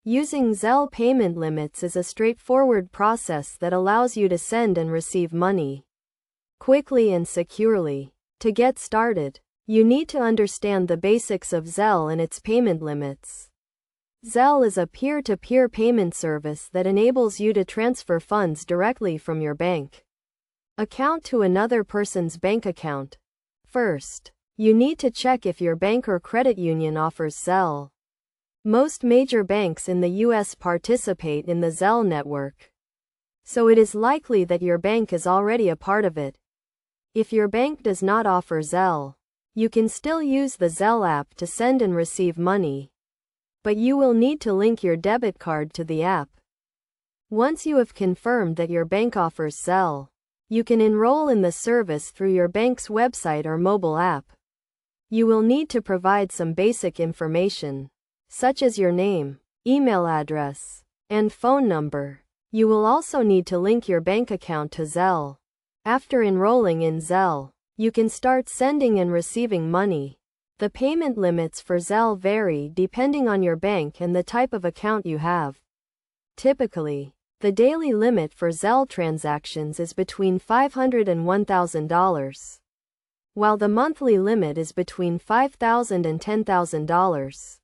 Using Zelle payment limits is a straightforward process that allows you to send and receive money quickly and securely. To get started, you need to understand the basics of Zelle and its payment limits. Zelle is a peer-to-peer payment service that enables you to transfer funds directly from your bank account to another person's bank account. First, you need to check if your bank or credit union offers Zelle. Most major banks in the U.S. participate in the Zelle network, so it is likely that your bank is already a part of it. If your bank does not offer Zelle, you can still use the Zelle app to send and receive money, but you will need to link your debit card to the app. Once you have confirmed that your bank offers Zelle, you can enroll in the service through your bank's website or mobile app. You will need to provide some basic information, such as your name, email address, and phone number. You will also need to link your bank account to Zelle. After enrolling in Zelle, you can start sending and receiving money. The payment limits for Zelle vary depending on your bank and the type of account you have. Typically, the daily limit for Zelle transactions is between $500 and $1,000, while the monthly limit is between $5,000 and $10,000.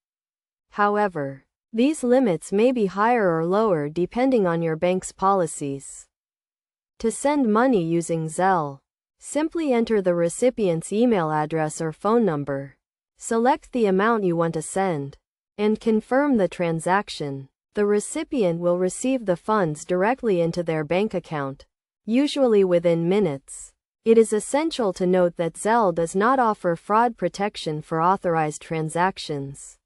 However, these limits may be higher or lower depending on your bank's policies. To send money using Zelle, simply enter the recipient's email address or phone number, select the amount you want to send, and confirm the transaction. The recipient will receive the funds directly into their bank account, usually within minutes. It is essential to note that Zelle does not offer fraud protection for authorized transactions,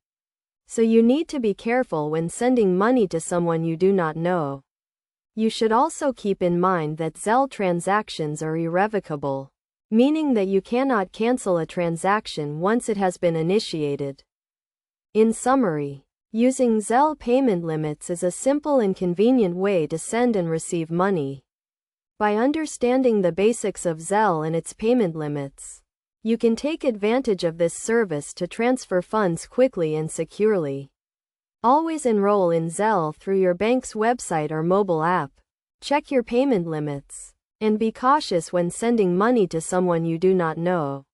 so you need to be careful when sending money to someone you do not know. You should also keep in mind that Zelle transactions are irrevocable, meaning that you cannot cancel a transaction once it has been initiated. In summary, using Zelle payment limits is a simple and convenient way to send and receive money. By understanding the basics of Zelle and its payment limits, you can take advantage of this service to transfer funds quickly and securely. Always enroll in Zelle through your bank's website or mobile app. Check your payment limits, and be cautious when sending money to someone you do not know.